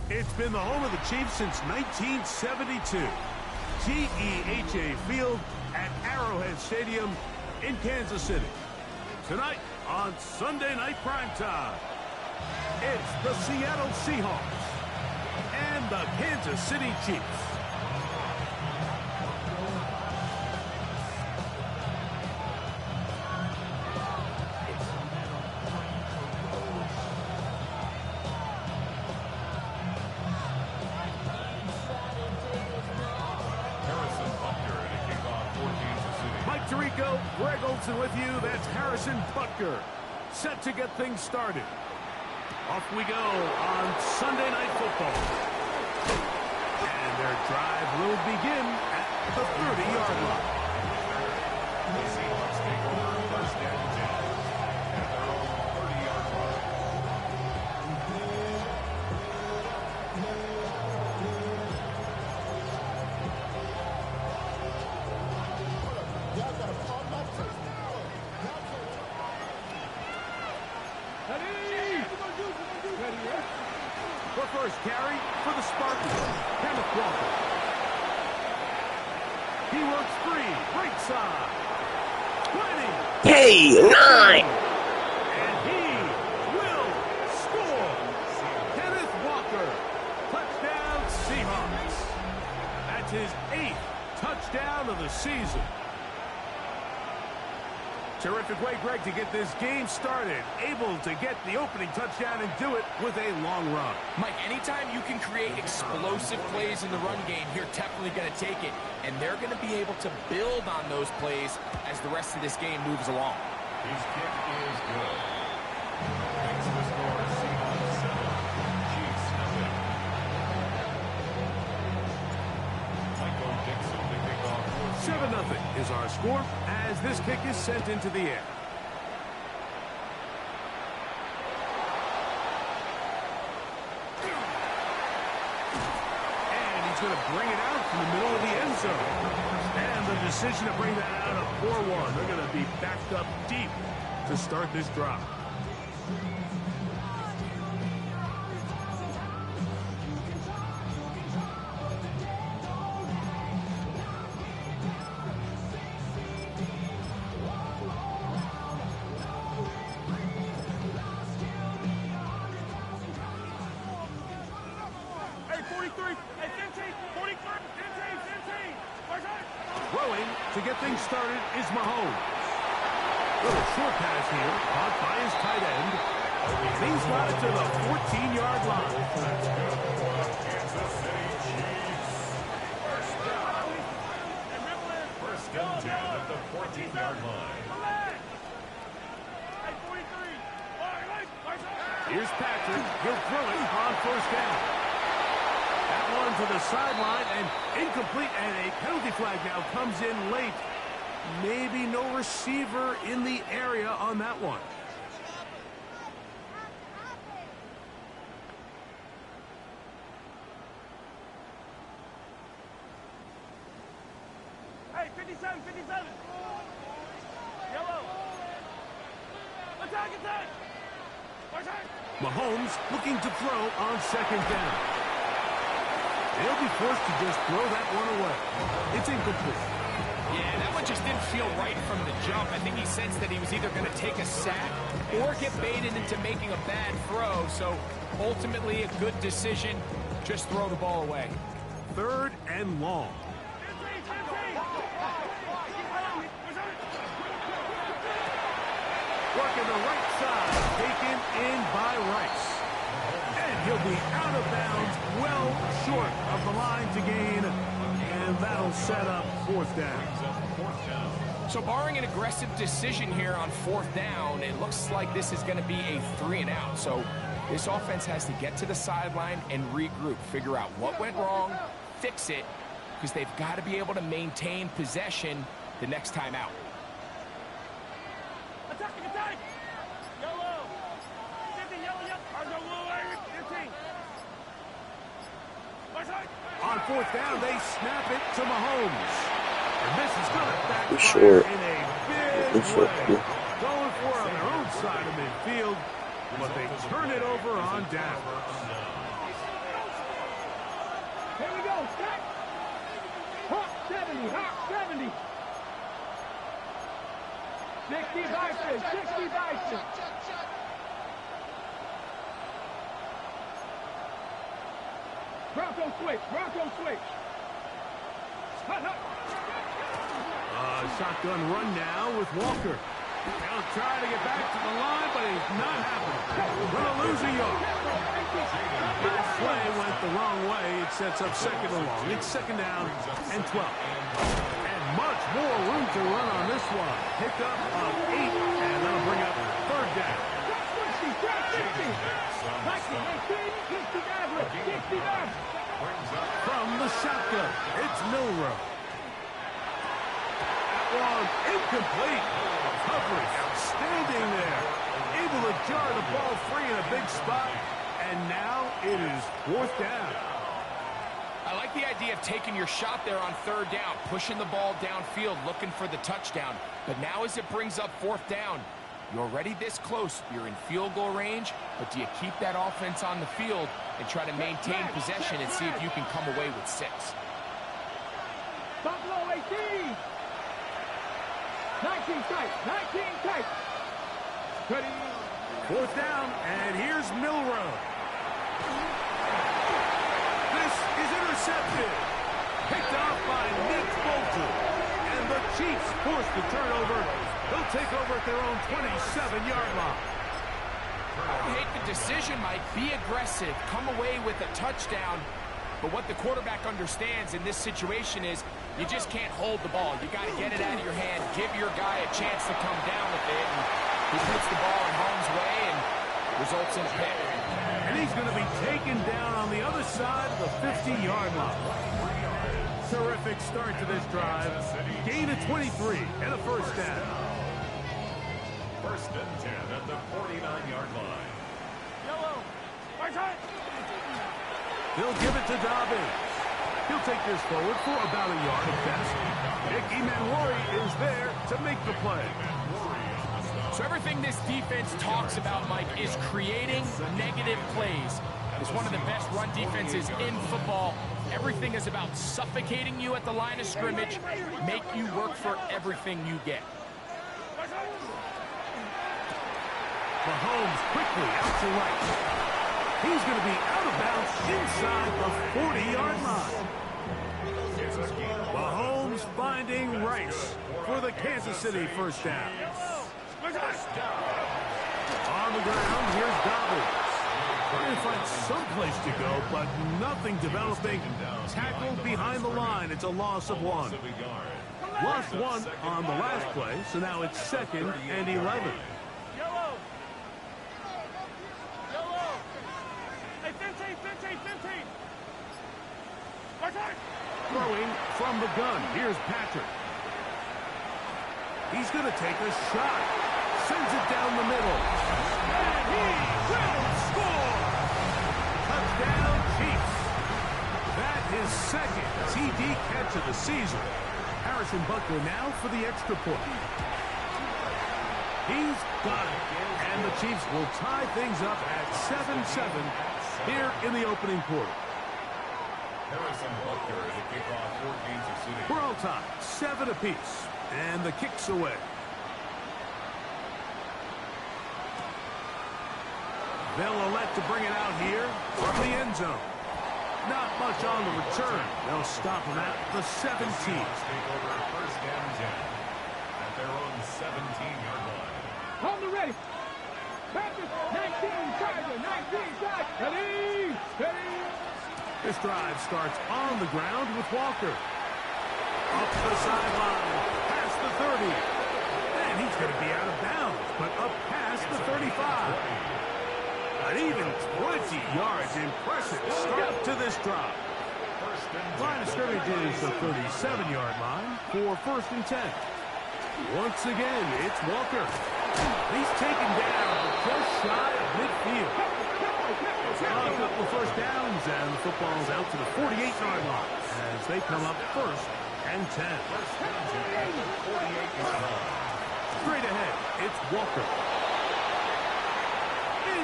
It's been the home of the Chiefs since 1972. GEHA Field at Arrowhead Stadium in Kansas City. Tonight on Sunday Night Primetime, it's the Seattle Seahawks and the Kansas City Chiefs. With you, that's Harrison Butker, set to get things started. Off we go on Sunday Night Football. And their drive will begin at the 30-yard line. The Seahawks take over first down and 10 at their own 30-yard line. First carry for the Spartans, Kenneth Walker. He works free, right side. 20. Hey, 9. And he will score. Kenneth Walker, touchdown Seahawks. That's his 8th touchdown of the season. Terrific way, Greg, to get this game started. Able to get the opening touchdown and do it with a long run. Mike, anytime you can create explosive plays in the run game, you're definitely going to take it. And they're going to be able to build on those plays as the rest of this game moves along. His kick is good. Makes the score Seahawks 7, Chiefs nothing. Michael Dixon to kick off. 7-0 is our score as this kick is sent into the air. And he's going to bring it out from the middle of the end zone. And the decision to bring that out of 4-1. They're going to be backed up deep to start this drive. Throwing to get things started is Mahomes. Little short pass here, caught by his tight end. He's got it to the 14-yard line. Kansas City Chiefs. First down 10 at the 14-yard line. Here's Patrick. He'll throw it on first down. That one to the sideline and incomplete, and a penalty flag now comes in late. Maybe no receiver in the area on that one. Hey, 57, 57. Yellow. Attack, attack. Mahomes looking to throw on second down. They'll be forced to just throw that one away. It's incomplete. Yeah, that one just didn't feel right from the jump. I think he sensed that he was either going to take a sack or get baited into making a bad throw. So ultimately a good decision. Just throw the ball away. 3rd and long. Working the right side. Taken in by Rice. And he'll be out of bounds, well short of the line to gain, and that'll set up 4th down. So barring an aggressive decision here on 4th down, it looks like this is going to be a 3-and-out. So this offense has to get to the sideline and regroup, figure out what went wrong, fix it, because they've got to be able to maintain possession the next time out. Attacking, attack! Yellow! 50, yellow, yep. On 4th down, they snap it to Mahomes. And this is going to backfire short. in a big way. Going for it on their own field, but they turn it over on down. Here we go, set. Hawk 70, Hawk 70. 60 Bison, 60 Bison. Bronco switch, Bronco switch. Hut, hut. Shotgun run now with Walker. He'll try to get back to the line, but he's not happening. Gonna lose a yard. That play went the wrong way. It sets up second and long. It's second down and 12. And much more room to run on this one. Pick up of 8, and that'll bring up third down. 60. From the shotgun, it's Milrow. One incomplete. Coverage outstanding there. Able to jar the ball free in a big spot. And now it is fourth down. I like the idea of taking your shot there on third down, pushing the ball downfield, looking for the touchdown. But now as it brings up fourth down, you're already this close. You're in field goal range, but do you keep that offense on the field and try to maintain possession and see if you can come away with 6? Buffalo 18. 19 tight, 19 tight. Ready. Fourth down, and here's Milrow. This is intercepted. Picked off by Nick Bolton. And the Chiefs force the turnover. They'll take over at their own 27-yard line. I don't hate the decision, Mike. Be aggressive. Come away with a touchdown. But what the quarterback understands in this situation is you just can't hold the ball. You got to get it out of your hand. Give your guy a chance to come down with it. And he puts the ball in Holmes' way and results in a pick. And he's going to be taken down on the other side of the 50-yard line. Terrific start to this drive. Gain of 23 and a first down. First and 10 at the 49-yard line. Yellow. Right side. They'll give it to Dobbins. He'll take this forward for about a yard at best. Nick Emanwari is there to make the play. So everything this defense talks about, Mike, is creating negative plays. It's one of the best run defenses in football. Everything is about suffocating you at the line of scrimmage, make you work for everything you get. Mahomes quickly out to right. He's going to be out of bounds inside the 40-yard line. Mahomes finding Rice for the Kansas City first down. On the ground, here's Dobbins. Trying to find some place to go, but nothing developing. Tackled behind the line. It's a loss of 1. Lost 1 on the last play, so now it's second and 11. Yellow. Yellow. Hey, 15. Right side. Throwing from the gun. Here's Patrick. He's going to take a shot. Sends it down the middle. And he will score! Touchdown, Chiefs. That is second TD catch of the season. Harrison Butker now for the extra point. He's got it. And the Chiefs will tie things up at 7-7 here in the opening quarter. Harrison Butker is a kickoff for Kansas City. We're all tied, 7 apiece. And the kick's away. They'll elect to bring it out here from the end zone. Not much on the return. They'll stop him at the 17. Take over first and 10 at their own 17-yard line. Hold the ready. Patrick, 19 Charger, 19 Charger. Ready. This drive starts on the ground with Walker. Up the sideline, past the 30. And he's going to be out of bounds, but up past the 35. An even 20 yards. Impressive start to this drive. Line of scrimmage is the 37-yard line for first and 10. Once again, it's Walker. He's taken down just shy of midfield. A couple of first downs, and the football's out to the 48-yard line as they come up first and 10. Straight ahead, it's Walker.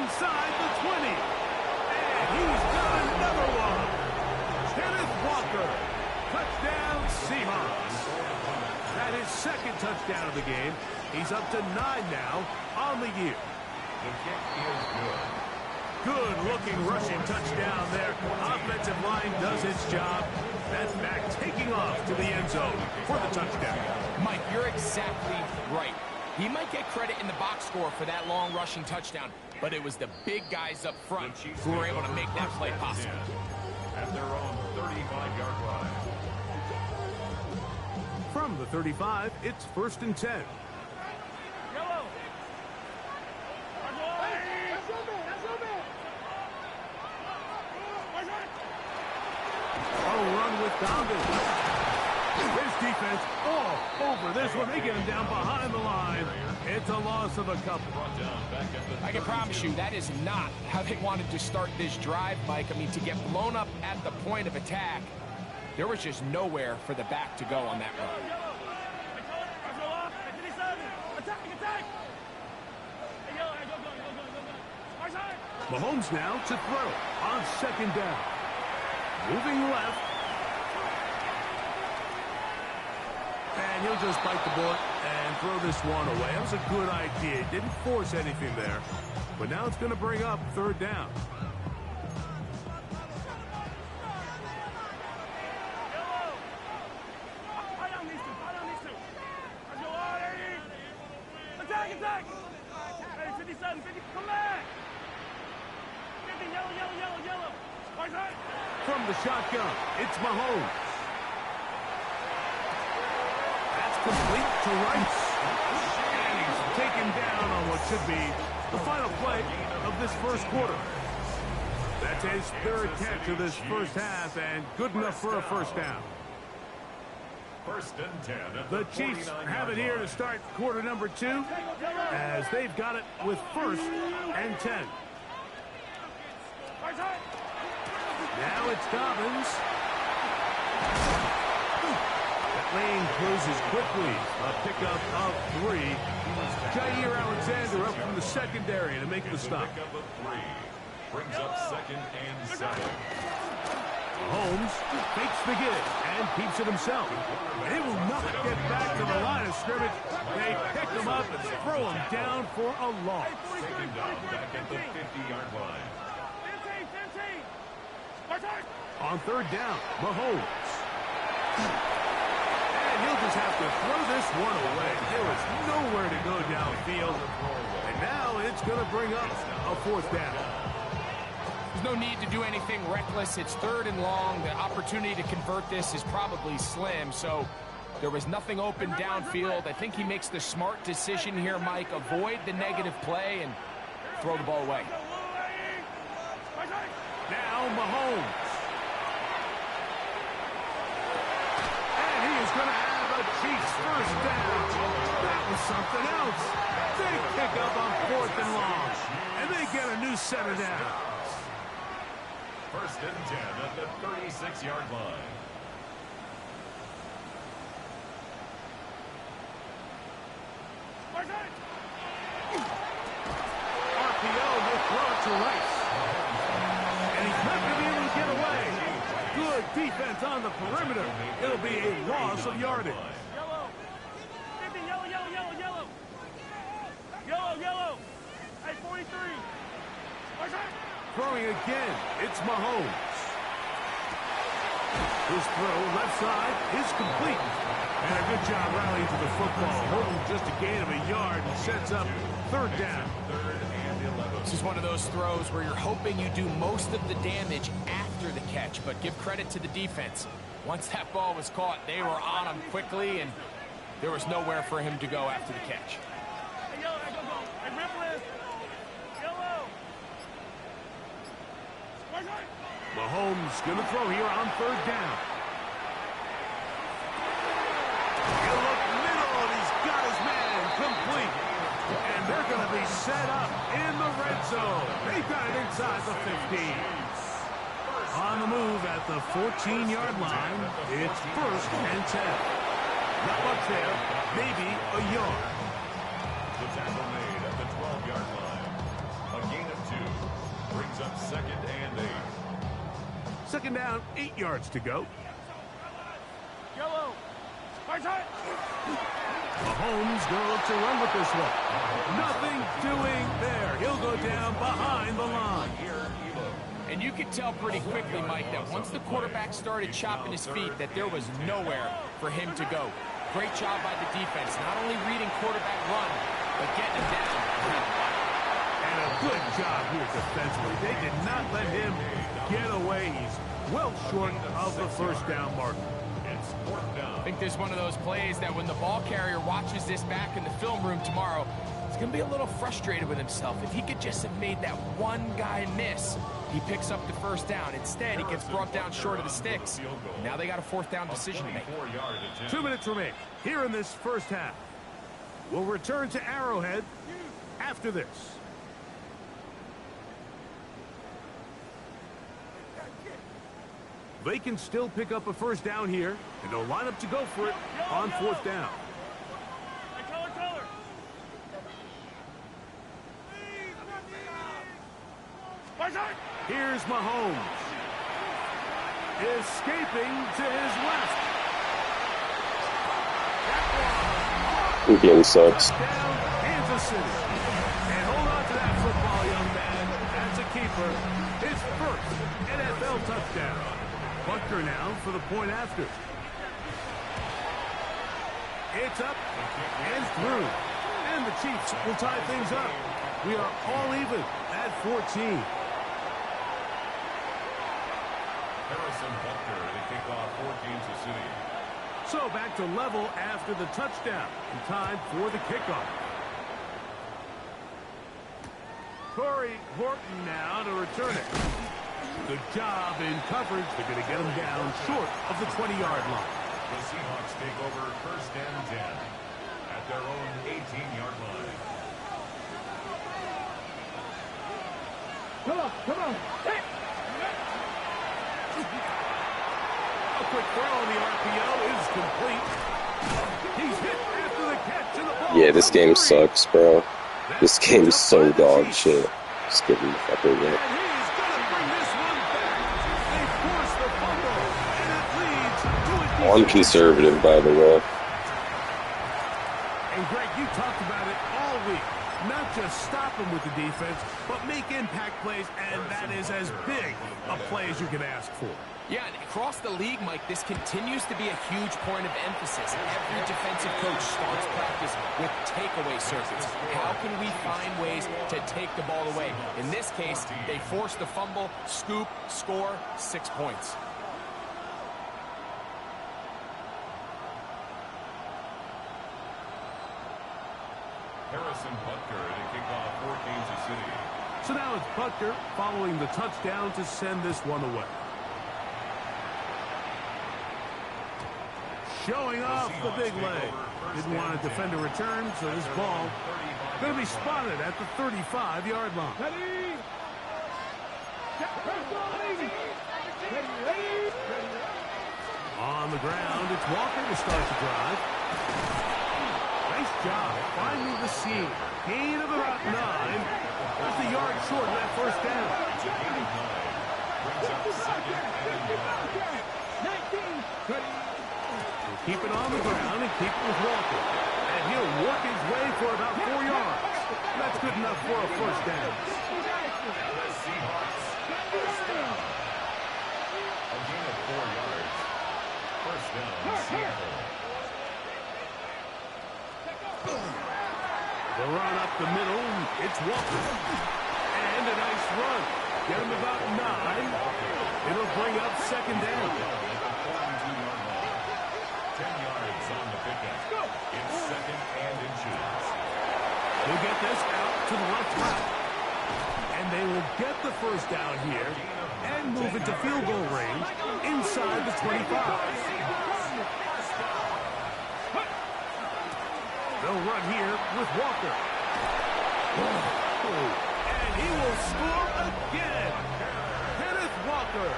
inside the 20. And he's got another one. Kenneth Walker. Touchdown, Seahawks. That is second touchdown of the game. He's up to 9 now on the year. The kick is good. Good-looking rushing touchdown there. Offensive line does its job. That's back taking off to the end zone for the touchdown. Mike, you're exactly right. He might get credit in the box score for that long rushing touchdown, but it was the big guys up front who were able to make that play possible. At their own 35-yard line. From the 35, it's 1st and 10. Yellow. A run with Dobbins. His defense all over this one. They get him down behind the line. It's a loss of a couple. I can promise you that is not how they wanted to start this drive, Mike. I mean, to get blown up at the point of attack, there was just nowhere for the back to go on that run. Mahomes now to throw on 2nd down. Moving left. And he'll just bite the bullet and throw this one away. That was a good idea. Didn't force anything there. But now it's going to bring up 3rd down. Attack! Hey, 57, 50, come back! 50, yellow. From the shotgun, it's Mahomes. That's complete to Rice. And he's taken down on what should be the final play of this first quarter. That's his 3rd catch of this first half, and good enough for a 1st down. 1st and 10. The Chiefs have it here to start quarter number 2, as they've got it with 1st and 10. Now it's Dobbins. That lane closes quickly. A pickup of 3. Jair Alexander up from the secondary to make the stop. Pickup of 3. Brings up 2nd and 7. Holmes fakes the give and keeps it himself. They will not get back to the line of scrimmage. They pick him up and throw him down for a loss. Taken down back at the 50-yard line. 15. On 3rd down, Mahomes. And he'll just have to throw this one away. There was nowhere to go downfield. And now it's going to bring up a 4th down. There's no need to do anything reckless. It's 3rd and long. The opportunity to convert this is probably slim, so there was nothing open downfield. I think he makes the smart decision here, Mike. Avoid the negative play and throw the ball away. Now Mahomes. And he is going to have a Chiefs 1st down. That was something else. They pick up on 4th and long, and they get a new set of downs. 1st and 10 at the 36-yard line. RPO will throw it to Rice. And he's not going to be able to get away. Good defense on the perimeter. It'll be a loss of yardage. Yellow. 50, yellow. Hey, 43. Throwing again, it's Mahomes. His throw left side is complete. And a good job rallying to the football. Holding just a gain of a yard and sets up 3rd down. 3rd and 11. This is one of those throws where you're hoping you do most of the damage after the catch, but give credit to the defense. Once that ball was caught, they were on him quickly, and there was nowhere for him to go after the catch. Hey, yellow, go. Hey, rip. Yellow. Mahomes going to throw here on 3rd down. He'll look middle, and he's got his man complete. And they're going to be set up in the red zone. They got it inside the 15. On the move at the 14-yard line, it's 1st and 10. Not much there, maybe a yard. The tackle made at the 12-yard line. A gain of 2. Second down, 8 yards to go. Yellow. Mahomes going to look to run with this one. Nothing doing there. He'll go down behind the line. And you could tell pretty quickly, Mike, that once the quarterback started chopping his feet, that there was nowhere for him to go. Great job by the defense, not only reading quarterback run, but getting him down. And a good job here defensively. They did not let him get away. He's well short of the first down marker. It's fourth down. I think there's one of those plays that when the ball carrier watches this back in the film room tomorrow, he's going to be a little frustrated with himself. If he could just have made that one guy miss, he picks up the first down. Instead, he gets brought down short of the sticks. Now they got a fourth down decision to make. 2 minutes remain here in this first half. We'll return to Arrowhead after this. They can still pick up a first down here, and they'll line up to go for it on fourth down. Here's Mahomes. Escaping to his left. This game sucks. Down Kansas City. And hold on to that football, young man. That's a keeper. His first NFL touchdown. Butker now for the point after. It's up and through. And the Chiefs will tie things up. We are all even at 14. Harrison Butker to kick off for Kansas City. So back to level after the touchdown. And time for the kickoff. Corey Horton now to return it. Good job in coverage. They're going to get him down short of the 20-yard line. The Seahawks take over first and 10 at their own 18-yard line. Come on. Hey. A quick throw on the RPO is complete. He's hit after the catch and the ball. Yeah, this game sucks, bro. This game's so dog shit. Just give him the fuck away. And he's going to bring this one back. They force the fumble, and it leads to a I'm conservative, by the way. And Greg, you talked about it all week. Not just stop him with the defense, but make impact plays, and that is as big a play as you can ask for. Yeah, and across the league, Mike, this continues to be a huge point of emphasis. Every defensive coach starts practice with takeaway circuits. How can we find ways to take the ball away? In this case, they force the fumble, scoop, score, 6 points. Harrison Butker to kick off for Kansas City. So now it's Butker following the touchdown to send this one away. Showing off the big leg. Didn't want to defend a return, so this ball going to be spotted at the 35-yard line. Ready. On the ground, it's Walker to start the drive. Nice job finding the seam. Gain of about 9. Just a yard short of that first down. Keep it on the ground and keep it with Walker. And he'll work his way for about 4 yards. That's good enough for a first down. The Seahawks first down. A gain of 4 yards. First down, Seattle. The run up the middle, it's Walker. And a nice run. Get him about 9. It'll bring up second down. 10 yards on the pickup. It's second and inches. They'll get this out to the left route. And they will get the first down here and move into field goal range inside the 25. They'll run here with Walker. And he will score again. Kenneth Walker.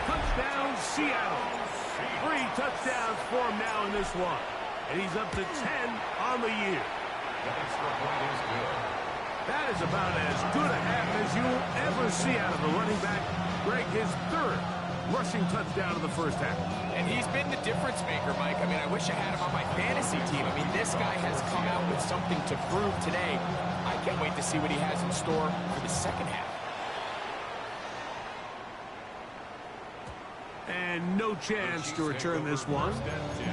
Touchdown, Seattle. 3 touchdowns for him now in this one. And he's up to 10 on the year. That extra point is good. That is about as good a half as you will ever see out of a running back. Greg, his third rushing touchdown in the first half. And he's been the difference maker, Mike. I mean, I wish I had him on my fantasy team. I mean, this guy has come out with something to prove today. I can't wait to see what he has in store for the second half. And no chance to return this one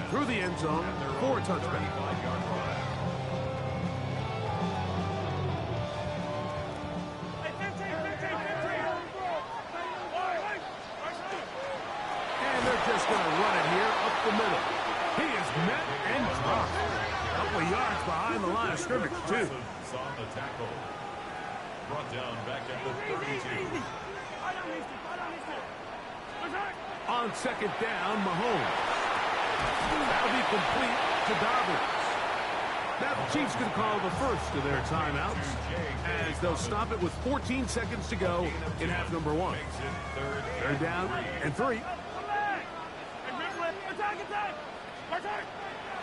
through the end zone for a touchback. And they're just going to run it here up the middle. He is met and dropped. A couple of yards behind the line of scrimmage, too. On the tackle. Brought down back at the 32. On second down, Mahomes. That'll be complete to Dobbins. Now the Chiefs going to call the first of their timeouts as they'll stop it with 14 seconds to go in half number one. They're down and 3.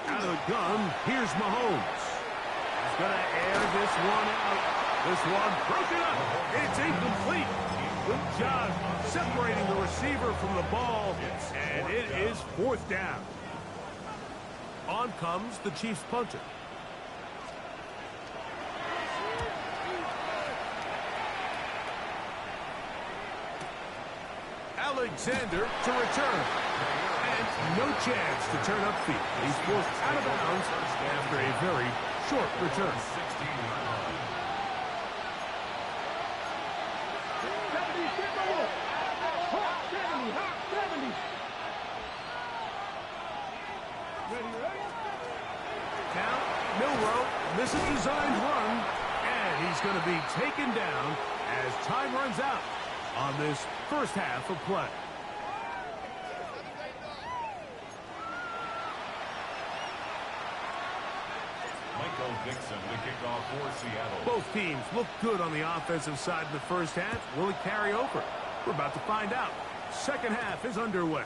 Out of the gun, here's Mahomes. He's going to air this one out. This one broken up. It's incomplete. Good job separating the receiver from the ball, and it is fourth down. On comes the Chiefs punter. Alexander to return. And no chance to turn upfield. He's forced out of bounds after a very short return. Now, Milrow misses designed run, and he's going to be taken down as time runs out on this first half of play. Dixon to kick off for Seattle. Both teams look good on the offensive side in the first half. Will it carry over? We're about to find out. Second half is underway.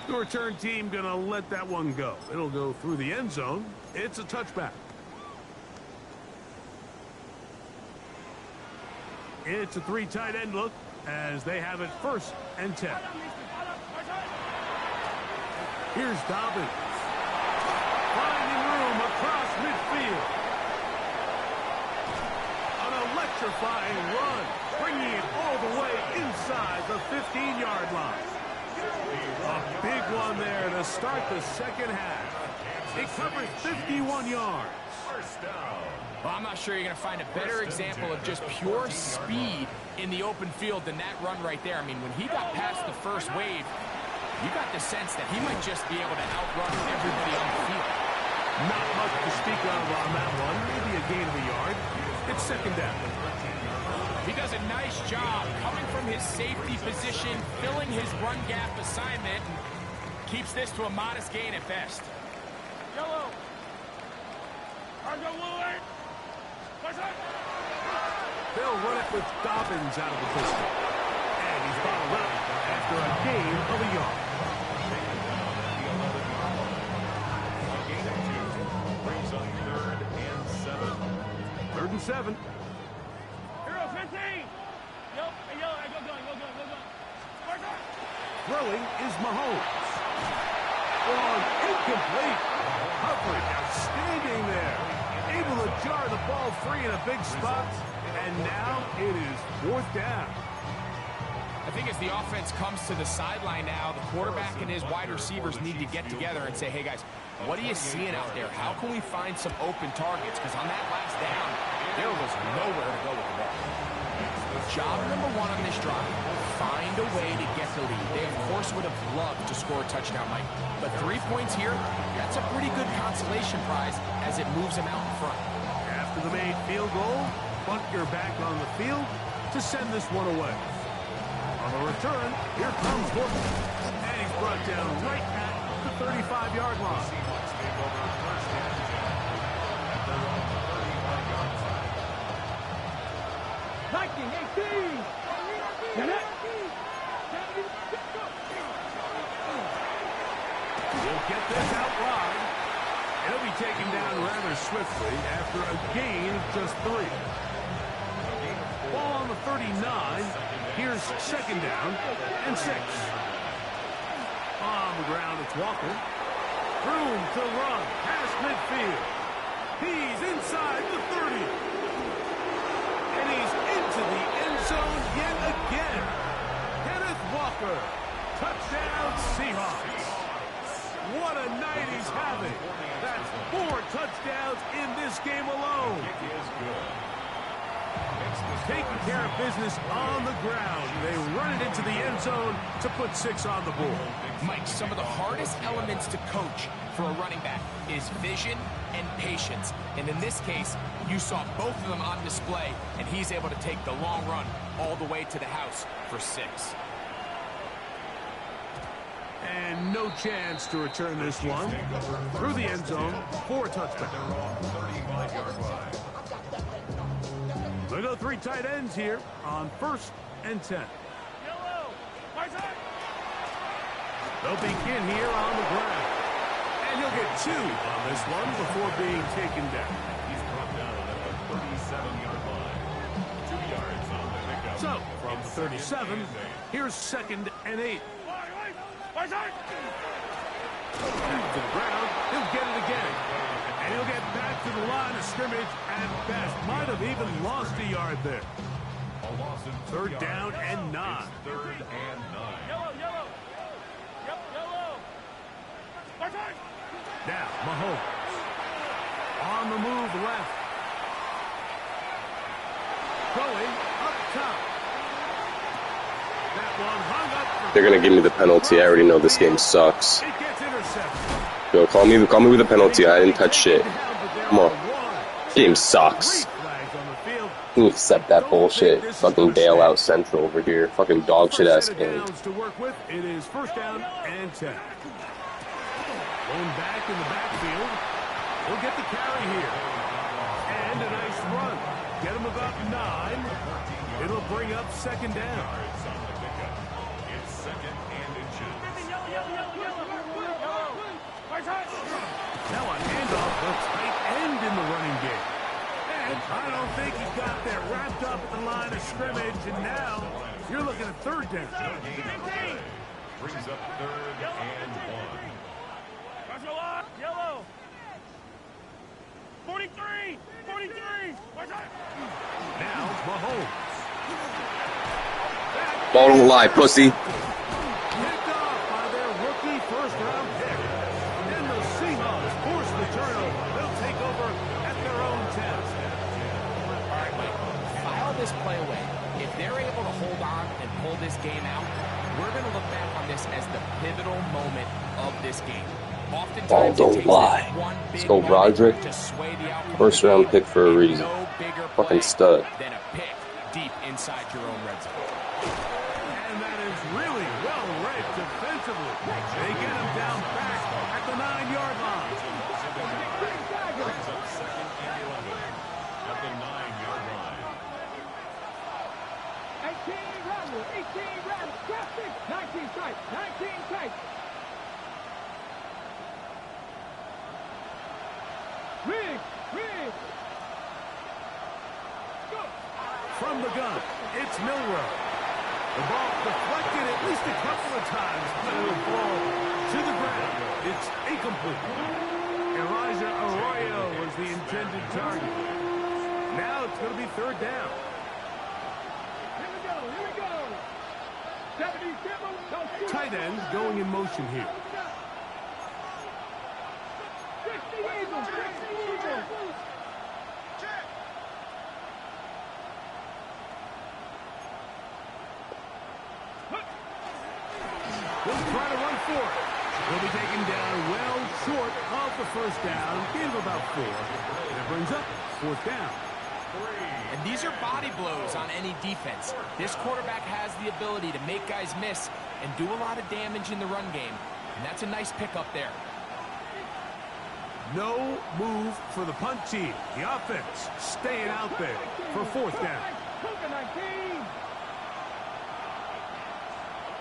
The return team going to let that one go. It'll go through the end zone. It's a touchback. It's a 3 tight end look as they have it 1st and 10. Here's Dobbins. Finding room across midfield. An electrifying run, bringing it all the way inside the 15-yard line. A big one there to start the second half. It covers 51 yards. Well, I'm not sure you're going to find a better example of just pure speed in the open field than that run right there. I mean, when he got past the first wave, you got the sense that he might just be able to outrun everybody on the field. Not much to speak of on that one. Maybe a gain of a yard. It's second down. He does a nice job coming from his safety position, filling his run gap assignment, and keeps this to a modest gain at best. Yellow. They'll run it with Dobbins out of the pistol. And he's bottled up after a gain of a yard. Brings up 3rd and 7. 3rd and 7. Hero 15. Yep. Go. Throwing is Mahomes. Long incomplete. Coverage outstanding there. Able to jar the ball free in a big spot. And now it is 4th down. I think as the offense comes to the sideline now, the quarterback and his wide receivers need to get together and say, hey guys, what are you seeing out there? How can we find some open targets? Because on that last down, there was nowhere to go with the ball. Job number 1 on this drive, find a way to get the lead. They, of course, would have loved to score a touchdown, Mike. But 3 points here, that's a pretty good consolation prize as it moves them out in front. After the made field goal, Butker back on the field to send this one away. On the return, here comes Horton. And he's brought down right at the 35-yard line. 19-18. We'll get this out wide. He'll be taken down rather swiftly after a gain of just 3. Ball on the 39. Here's second down and 6. On the ground, it's Walker. Room to run past midfield. He's inside the 30. And he's into the end zone yet again. Kenneth Walker. Touchdown, Seahawks. What a night he's having. That's 4 touchdowns in this game alone. Taking care of business on the ground. They run it into the end zone to put 6 on the board. Mike, some of the hardest elements to coach for a running back is vision and patience. And in this case, you saw both of them on display, and he's able to take the long run all the way to the house for 6. And no chance to return this one. Through the end zone for a touchback. They go 3 tight ends here on 1st and 10. They'll begin here on the ground. And he'll get 2 on this one before being taken down. He's brought down at the 37-yard line. 2 yards on the pickup. So, from the 37, here's 2nd and 8. Back to the ground. He'll get it again. And he'll get back to the line of scrimmage at best. Might have even lost a yard there. A loss of 3rd down and 9. It's 3rd and 9. Yellow. Yep, yellow. Now, Mahomes. On the move left. Going up top. That one hung up. They're gonna give me the penalty. I already know this game sucks. It gets intercepted. Yo, call me with a penalty. I didn't touch shit. Come on. Game sucks. You accept that bullshit. Fucking bailout central over here. Fucking dog shit ass game. To work with, it is 1st down and 10. Going back in the backfield. He'll get the carry here. And a nice run. Get him about 9. It'll bring up 2nd down. It's 2nd and inches. Now on handoff, the tight end in the running game. And I don't think he's got that wrapped up at the line of scrimmage. And now you're looking at 3rd down. Brings up 3rd and 1. Yellow. 43. Now Mahomes. Ball don't lie, pussy. Picked off by their rookie 1st-round pick. And the Seahawks force the turnover. They'll take over at their own 10. All right, Mike, file this play away. If they're able to hold on and pull this game out, we're going to look back on this as the pivotal moment of this game. Ball don't lie. Let's go, Roderick. 1st-round pick for a reason. Fucking stud. Then a pick deep inside your own red zone. And that is really well read defensively. They get him down back at the 9-yard line. Brings up 2nd and 11 at the 9-yard line. 18 rounds, 19 tight. Rig. From the gun, it's Milrow. The ball deflected at least a couple of times, but it'll fall to the ground. It's incomplete. Elijah Arroyo was the intended target. Now it's going to be 3rd down. Here we go. 77. Tight end going in motion here. 60 Eagles. He'll try to run for it. He'll be taken down well short of the 1st down. Gain of about 4. And it brings up 4th down. And these are body blows on any defense. This quarterback has the ability to make guys miss and do a lot of damage in the run game. And that's a nice pickup there. No move for the punt team. The offense staying out there for 4th down.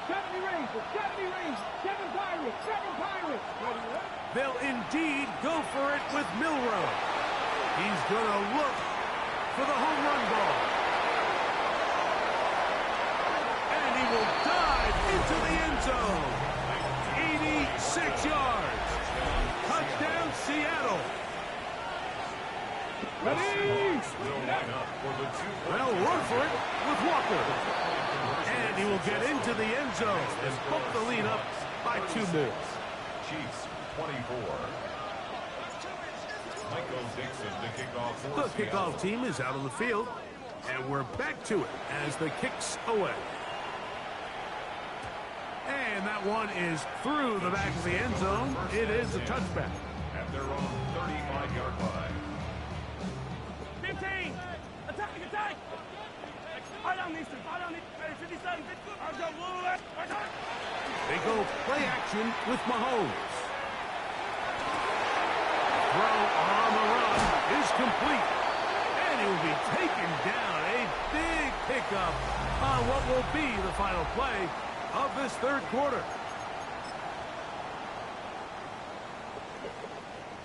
70 range, 7 Pirates. They'll indeed go for it with Milrow. He's going to look for the home run ball. he will dive into the end zone. 86 yards. Touchdown, Seattle. Ready? Well, run for it with Walker. And he will get into the end zone and bump the lead up by 2 more. Chiefs 24. Michael Dixon, the kickoff for The kickoff team is out on the field, and we're back to it as the kick's away. And that one is through the back of the end zone. It is a touchback. At their own 35-yard line. 15. Attack, attack. Right on, Easton. Right on, 57. They go play action with Mahomes. Throw on the run is complete. And he will be taken down. A big pickup on what will be the final play of this third quarter.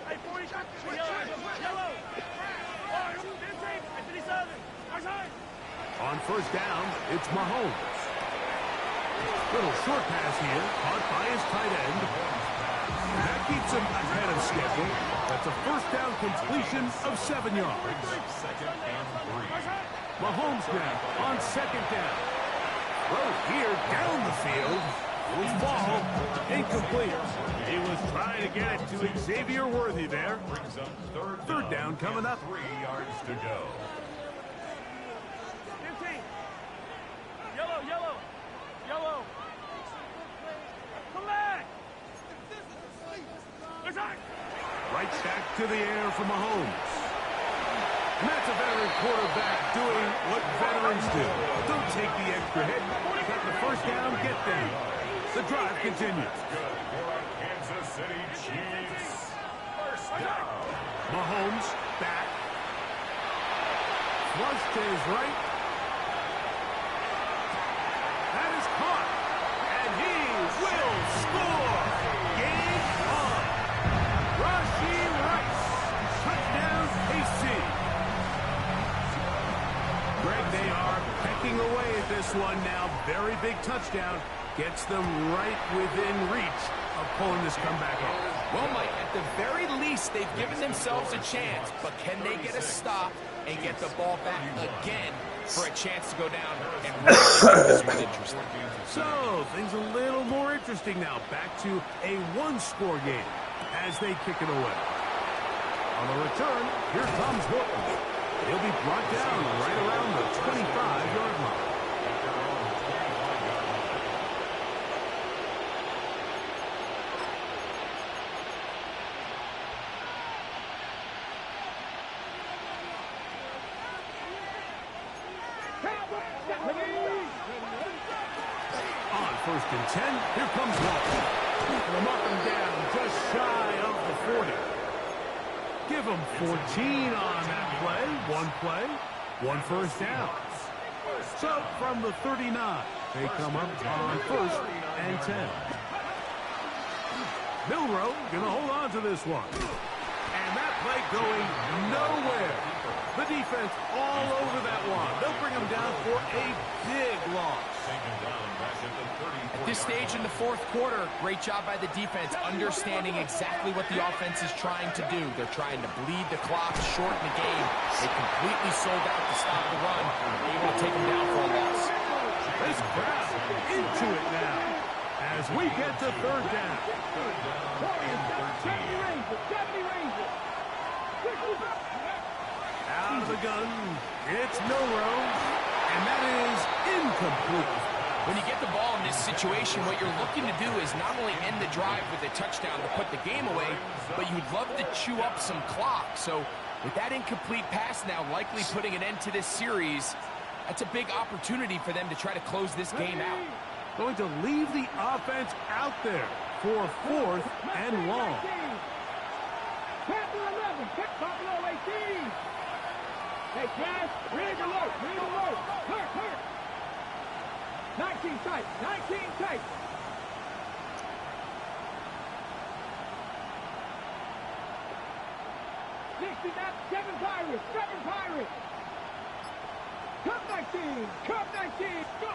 Hey, 40 shots. Yellow. On first down, it's Mahomes. Little short pass here, caught by his tight end. That keeps him ahead of schedule. That's a first down completion of 7 yards. Mahomes now on second down. Throw here down the field. Will fall incomplete. He was trying to get it to Xavier Worthy there. Third down coming up. 3 yards to go. 15. Yellow. Come back. Right back to the air for Mahomes. And that's a veteran quarterback doing what veterans do. Don't take the extra hit. Got the first down, get down. The drive continues. Kansas City Chiefs. First down. Mahomes back. Flush to his right. That is caught. And he will score. Game on. Rashee Rice. Touchdown, KC. Greg, they are pecking away at this one now. Very big touchdown. Gets them right within reach of pulling this comeback off. Well, Mike, at the very least, they've given themselves a chance. But can they get a stop and get the ball back again for a chance to go down and really make this one interesting? So, things a little more interesting now. Back to a one-score game as they kick it away. On the return, here comes Horton. He'll be brought down right around the 25-yard line. On first and 10, here comes Walker. And I'm up and down, just shy of the 40. Give him 14 on that play, one first down. So from the 39, they come up on first and 10. Milroe gonna hold on to this one. And that play going nowhere. The defense all over that one. They'll bring him down for a big loss. At this stage in the fourth quarter, great job by the defense, understanding exactly what the offense is trying to do. They're trying to bleed the clock, shorten the game. They completely sold out to stop the run, able to take them down for a loss. This crowd into it now as we get to third down. 70 Rangers. Out of the gun, it's Milroe, and that is incomplete. When you get the ball in this situation, what you're looking to do is not only end the drive with a touchdown to put the game away, but you'd love to chew up some clock. So with that incomplete pass now likely putting an end to this series, that's a big opportunity for them to try to close this game out. Going to leave the offense out there for fourth and long. Panther 11, pick Buffalo 18. Hey, guys, read alert. Hurt. 19 tight. 60, that's 7 Pirates. Comeback 19. Cup 19. Go.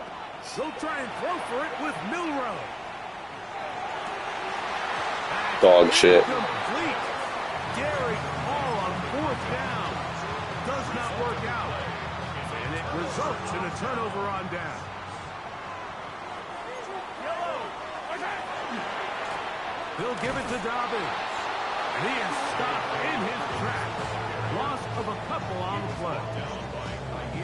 They'll try and throw for it with Milrow. Dog shit. Complete. Gary Hall on fourth down. Does not work out. And it results in a turnover on down. He'll give it to Dobbins. And he is stopped in his tracks. Loss of a couple on the play.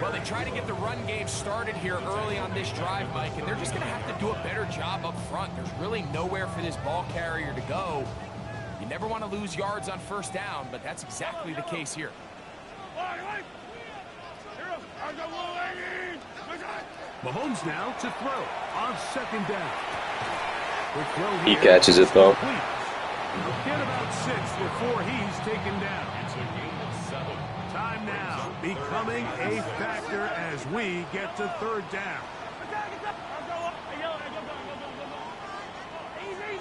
Well, they try to get the run game started here early on this drive, Mike, and they're just going to have to do a better job up front. There's really nowhere for this ball carrier to go. You never want to lose yards on first down, but that's exactly the case here. Mahomes now to throw on second down. Quick throw He here. catches it, though. He'll get about 6 before he's taken down. Time now becoming a factor as we get to third down. Easy.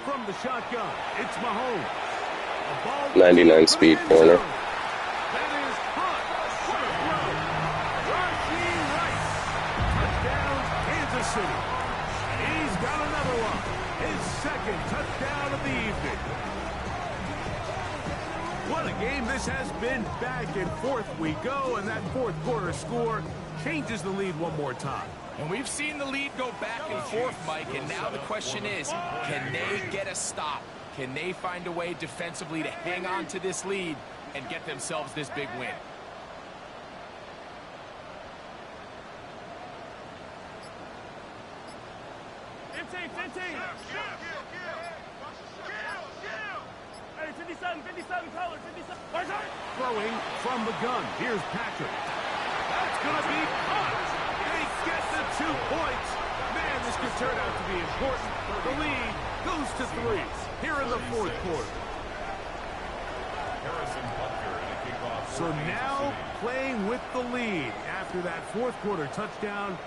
From the shotgun, it's Mahomes. A ball 99 speed corner. That is hot. What a throw. Rashee Rice. Touchdown, Kansas City. He's got another one. His second touchdown of the evening. What a game this has been. Back and forth we go, and that fourth quarter score changes the lead one more time. And we've seen the lead go back and forth, Mike, and now the question is, can they get a stop? Can they find a way defensively to hang on to this lead and get themselves this big win? Hey, 57 color, 57. Throwing from the gun. Here's Patrick. That's going to be caught. They get the 2 points. Man, this could turn out to be important. The lead goes to 3 here in the fourth quarter. So now playing with the lead after that fourth quarter touchdown.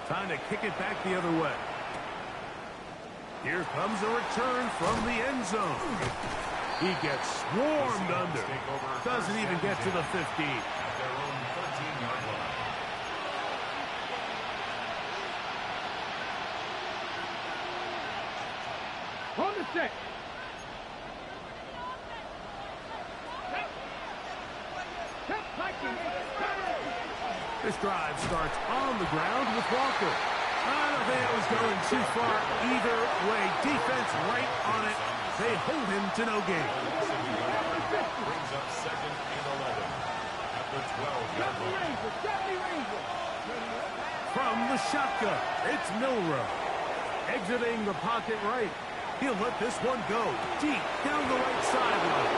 Time to kick it back the other way. Here comes a return from the end zone. He gets swarmed under. Doesn't even get to the 15. On the set. This drive starts on the ground with Walker. I don't think it was going too far either way. Defense right on it. They hold him to no gain. Brings up second and 11 at the 12-yard line. From the shotgun, it's Milrow. Exiting the pocket right. He'll let this one go deep down the right sideline.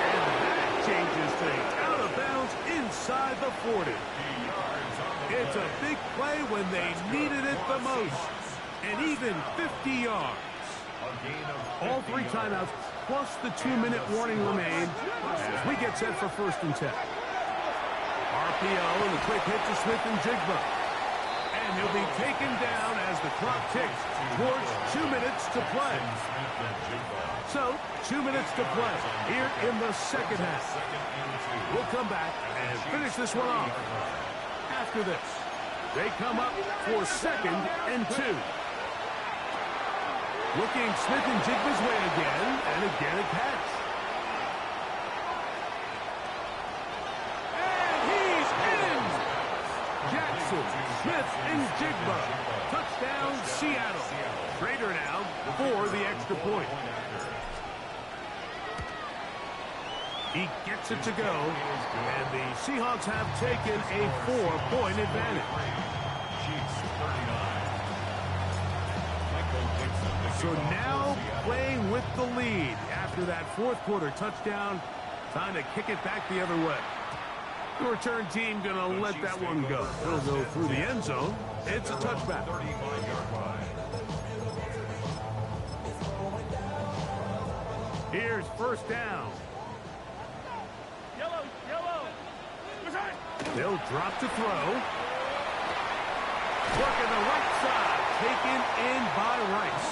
And that changes things. Out of bounds inside the 40. It's a big play when they needed it the most. And even 50 yards. All 3 timeouts plus the 2-minute warning remain as we get set for 1st and 10. RPO and a quick hit to Smith and Jigba. And he'll be taken down as the clock ticks towards 2 minutes to play. So, 2 minutes to play here in the second half. We'll come back and finish this one off after this. They come up for 2nd and 2. Looking Smith and Jigba's way again, and again a catch. And he's in! Jackson, Smith, and Jigba. Touchdown, Seattle. Trader now for the extra point. He gets it to go, and the Seahawks have taken a 4-point advantage. So now playing with the lead after that fourth quarter touchdown. Time to kick it back the other way. The return team going to let that one go. He'll go through the end zone. It's a touchback. Here's 1st down. Yellow. They'll drop to throw. Working the right side. taken in by Rice.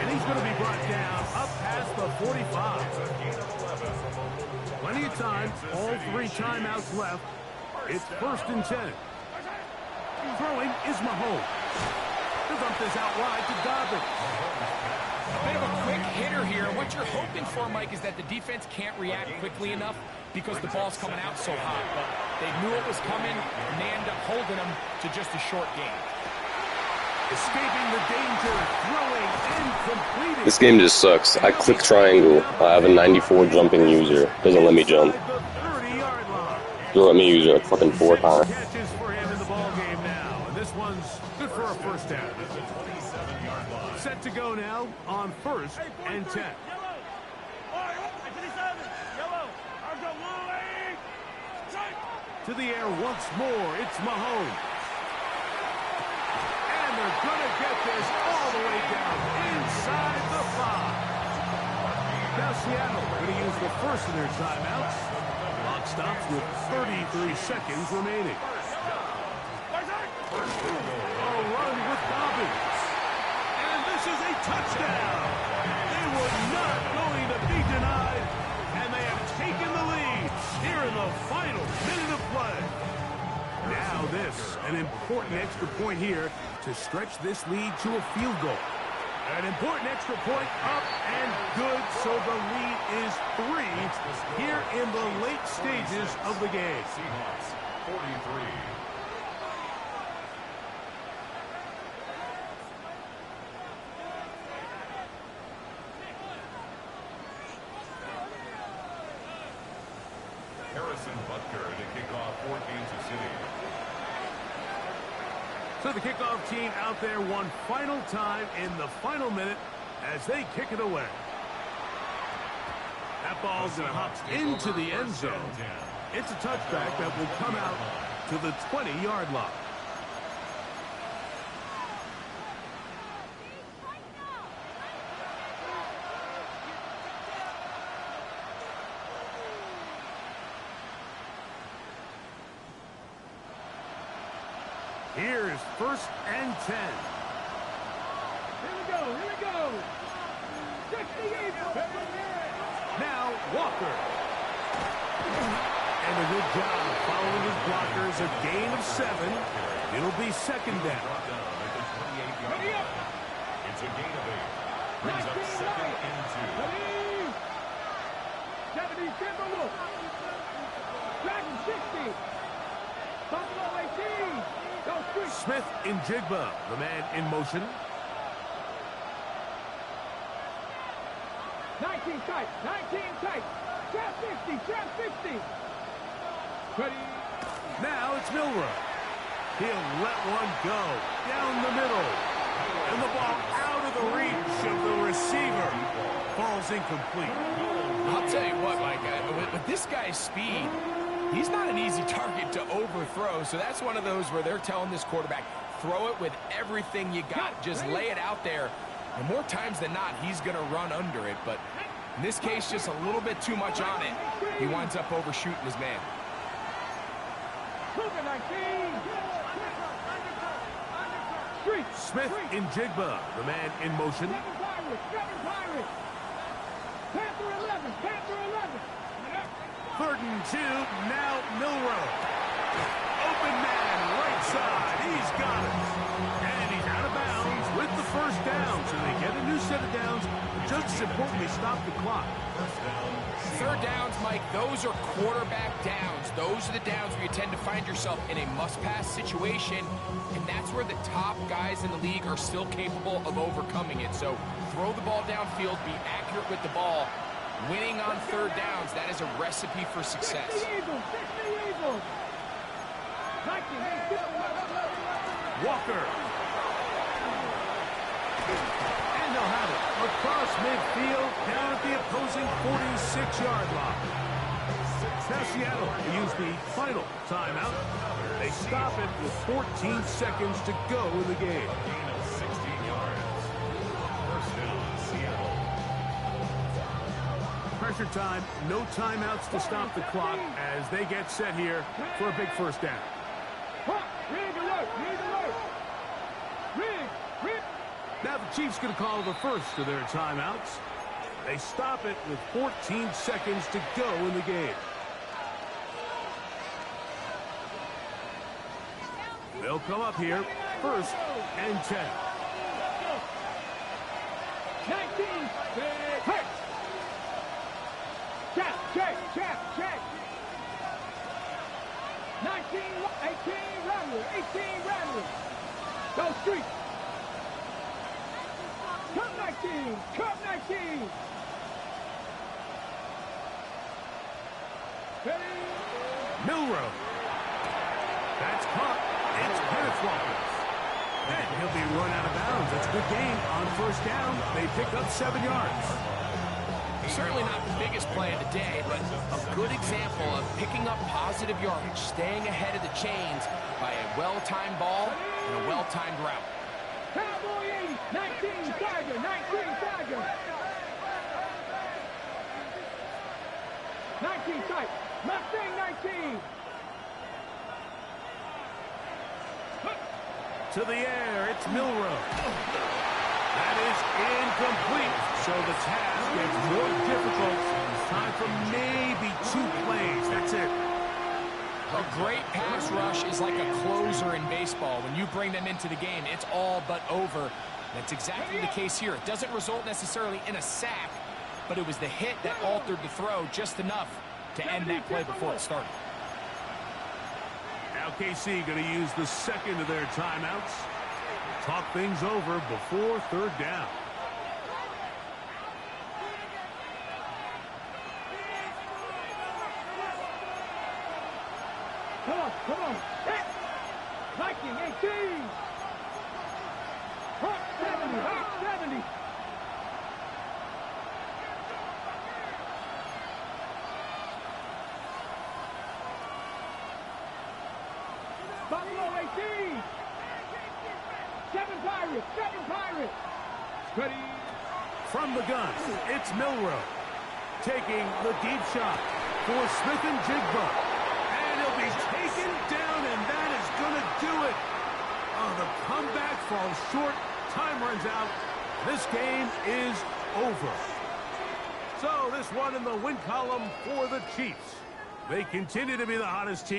And he's going to be brought down up past the 45. Plenty of time. All 3 timeouts left. It's 1st and 10. Throwing is Mahomes. He'll dump this out wide to Dobbins. A bit of a quick hitter here. What you're hoping for, Mike, is that the defense can't react quickly enough because the ball's coming out so hot. But they knew it was coming, and they end up holding them to just a short game. Escaping the danger, throwing and completing. This game just sucks. I click triangle. I have a 94 jumping user. Doesn't let me jump. Doesn't let me use it like fucking 4 times. Catches for him in the ball game now. And this one's good for a first down. Set to go now on 1st and 10. To the air once more. It's Mahomes. And they're going to get this all the way down inside the 5. Now Seattle going to use the first of their timeouts. Clock stops with 33 seconds remaining. A run with Dobbins. And this is a touchdown. They were not going to be denied. And they have taken the lead here in the final minute of play. Now this, an important extra point here to stretch this lead to a field goal. An important extra point up and good, so the lead is 3 here in the late stages of the game. Seahawks 43. Harrison Butker to kick off for Kansas City. So the kickoff team out there one final time in the final minute as they kick it away. That ball's going to hop into the end zone. It's a touchback that will come out to the 20-yard line. Here's 1st and 10. Here we go. 68. Now Walker. And a good job following his blockers. A gain of 7. It'll be 2nd down. Ready up. It's a gain of 8. Brings up 2nd and 2. Ready. 70, Timberwolf. Dragon 60. Buffalo 18. Smith in Jigba, the man in motion. 19 tight. Trap 50. Ready. Now it's Milrow. He'll let one go down the middle. And the ball out of the reach of the receiver. Falls incomplete. I'll tell you what, Mike, with this guy's speed, he's not an easy target to overthrow, so that's one of those where they're telling this quarterback, throw it with everything you got. Just lay it out there. And more times than not, he's going to run under it. But in this case, just a little bit too much on it. He winds up overshooting his man. Smith in Jigba, the man in motion. Panther 11. 3rd and 2, now Milrow. Open man, right side, he's got it. And he's out of bounds with the 1st down, so they get a new set of downs. Just as importantly, stop the clock. 3rd downs, Mike, those are quarterback downs. Those are the downs where you tend to find yourself in a must-pass situation, and that's where the top guys in the league are still capable of overcoming it. So throw the ball downfield, be accurate with the ball. Winning on 3rd downs, that is a recipe for success. 60 Eagles. Walker. And they'll have it across midfield down at the opposing 46-yard line. Now Seattle use the final timeout. They stop it with 14 seconds to go in the game. Gain of 16 yards. 1st down, Seattle. Pressure time, no timeouts to stop the clock as they get set here for a big 1st down. Rig alert. The Chiefs going to call the first of their timeouts. They stop it with 14 seconds to go in the game. They'll come up here, 1st and 10. 19. Hey. Check. 19, 18, Rattler. 18, Rattler. Go street. Cut 19. Cut 19. Ready? Milrow. That's caught. It's Swaghawks. And he'll be run out of bounds. That's a good gain on 1st down. They pick up 7 yards. Certainly not the biggest play of the day, but a good example of picking up positive yardage, staying ahead of the chains by a well-timed ball and a well-timed route. Cowboy 80, 19, Tiger, 19, Tiger. 19 tight. Mustang 19. To the air, it's Milrow. That is incomplete. So the task gets more difficult. Time for maybe 2 plays. That's it. A great pass rush is like a closer in baseball. When you bring them into the game, it's all but over. That's exactly the case here. It doesn't result necessarily in a sack, but it was the hit that altered the throw just enough to end that play before it started. Now KC going to use the second of their timeouts. Talk things over before 3rd down. Come on. Hit. 19, 18. Hawk 70, Hawk 70. Buffalo 18. 7 Pirates. Ready. From the gun, it's Milrow. Taking the deep shot for Smith and Jigba. And he'll be taken down, and that is going to do it. Oh, the comeback falls short. Time runs out. This game is over. So this one in the win column for the Chiefs. They continue to be the hottest team.